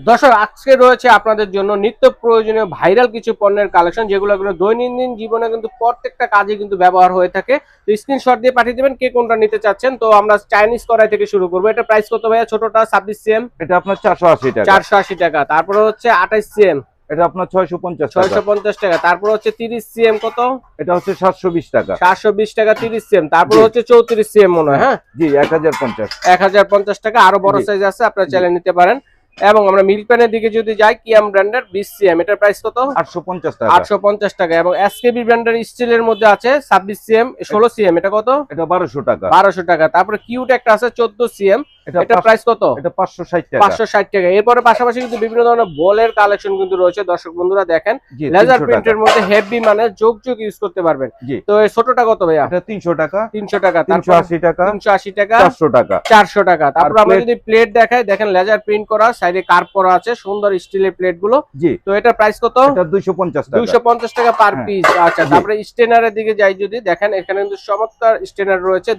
দর্শক আজকে রয়েছে আপনাদের জন্য নিত্য প্রয়োজনীয় ভাইরাল কিছু পণ্যের কালেকশন, যেগুলো দৈনন্দিন জীবনে কিন্তু প্রত্যেকটা কাজে কিন্তু ব্যবহার হয়ে থাকে। তো স্ক্রিনশট দিয়ে পাঠিয়ে দিবেন কে কোনটা নিতে চাচ্ছেন। তো আমরা চাইনিজ কড়াই থেকে শুরু করবো। এটা প্রাইস কত ভাইয়া? ছোটটা 26 cm, এটা আপনার 480 টাকা। 480 টাকা। তারপরে হচ্ছে 28 cm, এটা আপনার 650 টাকা। 650 টাকা। তারপরে হচ্ছে 30 cm, কত? এটা হচ্ছে 720 টাকা। 720 টাকা 30 cm। তারপরে হচ্ছে 34 cm মনে হয়, হ্যাঁ জি 1050। 1050 টাকা। আরো বড় সাইজ আছে, আপনারা চাইলে নিতে পারেন। এবং আমরা মিল্ক প্যানের দিকে যদি যাই, কিয়াম ব্র্যান্ডের 20 cm, এটার প্রাইস কত? 850 টাকা। 850 টাকা। এবং এসকেবি ব্র্যান্ডের স্টিলের মধ্যে আছে 26 cm, 16 cm, এটা কত? এটা 1200 টাকা। 1200 টাকা। তারপরে কিউট একটা আছে 14 cm, এটা প্রাইস কত? এটা 560 টাকা। 560 টাকা। এরপরে পাশাপাশি কিন্তু বিভিন্ন ধরনের বলের কালেকশন কিন্তু রয়েছে দর্শক বন্ধুরা, দেখেন লেজার প্রিন্টের মধ্যে হেভি, মানে যোগ ইউজ করতে পারবেন। তো এই ছোটটা কত ভাইয়া? এটা 300 টাকা। 300 টাকা। 380 টাকা। 380 টাকা। 400 টাকা। 400 টাকা। তারপর আমরা যদি প্লেট দেখাই, দেখেন লেজার প্রিন্ট করা, সাইডে কার্ভ করা আছে, সুন্দর স্টিলের প্লেট গুলো। জি। তো এটা প্রাইস কত? এটা 250 টাকা। 250 টাকা পার পিস। আচ্ছা, তারপরে স্টেনারের দিকে যাই যদি, দেখেন এখানে কিন্তু চমৎকার স্টেনার রয়েছে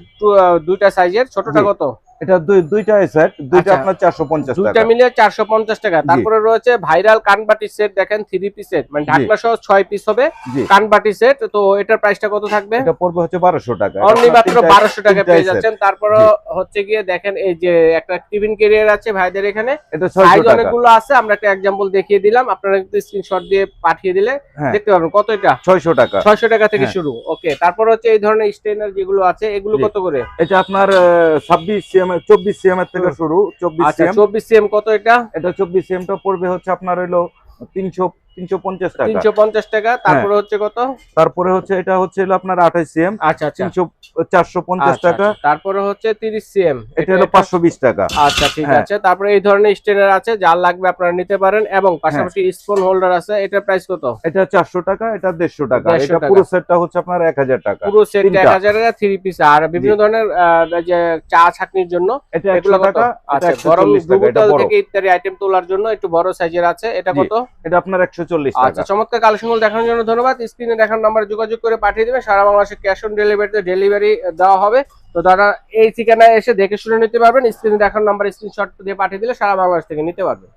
দুইটা সাইজের। ছোটটা কত? এটা দুইটা সেট, দুইটা আপনার 450 টাকা। দুইটা মিলে 450 টাকা। তারপরে রয়েছে ভাইরাল কানবাটি সেট, দেখেন 3 পিস সেট, মানে ঢাকনা সহ 6 পিস হবে কানবাটি সেট। তো এটার প্রাইসটা কত থাকবে? এটা পড়বে হচ্ছে 1200 টাকা। অনলি মাত্র 1200 টাকা পেয়ে যাচ্ছেন। তারপরে হচ্ছে গিয়ে দেখেন এই যে একটা টিফিন ক্যারিয়ার আছে ভাইদের এখানে, এটা সাইজ অনেকগুলো আছে, আমরা একটা एग्जांपल দেখিয়ে দিলাম, আপনারা কিন্তু স্ক্রিনশট দিয়ে পাঠিয়ে দিলে দেখতে পাবেন। কত এটা? 600 টাকা। 600 টাকা থেকে শুরু। ওকে, তারপর হচ্ছে এই ধরনের স্টেনার যেগুলো আছে, এগুলো কত করে? এটা আপনার 26 cm 24 cm এর থেকে শুরু। 24 আচ্ছা, cm। 24 cm কত এটা? এটা 24 cm টা পড়বে হচ্ছে আপনার হলো 350 টাকা। 350 টাকা। তারপরে হচ্ছে কত? তারপরে হচ্ছে এটা হচ্ছে হলো আপনার 28 cm। আচ্ছা আচ্ছা, 450 টাকা। তারপরে হচ্ছে 30 cm, এটা হলো 520 টাকা। আচ্ছা ঠিক আছে। তারপরে এই ধরনের স্টেনার আছে, যার লাগবে আপনারা নিতে পারেন। এবং পাশাপাশি স্পুন হোল্ডার আছে, এটার প্রাইস কত? এটা 400 টাকা, এটা 150 টাকা। এটা পুরো সেটটা হচ্ছে আপনার 1000 টাকা। পুরো সেট 1000 টাকা 3 পিস। আর বিভিন্ন ধরনের যে চা ছাঁকনির জন্য এটা 100 টাকা। আচ্ছা, গরম দুধ থেকে ইত্যাদি আইটেম তোলার জন্য একটু বড় সাইজের আছে, এটা কত? এটা আপনার 140 টাকা। আচ্ছা, চমৎকার কালেকশনগুলো দেখানোর জন্য ধন্যবাদ। স্ক্রিনে দেখানোর নাম্বারে যোগাযোগ করে পাঠিয়ে দিবেন। সারা বাংলাদেশে ক্যাশ অন ডেলিভারিতে ডেলিভারি দেওয়া হবে। তো তারা এই ঠিকানায় এসে দেখে শুনে নিতে পারবেন। স্ক্রিনে দেখানোর নাম্বার স্ক্রিনশট দিয়ে পাঠিয়ে দিলে সারা বাংলাদেশ থেকে নিতে পারবেন।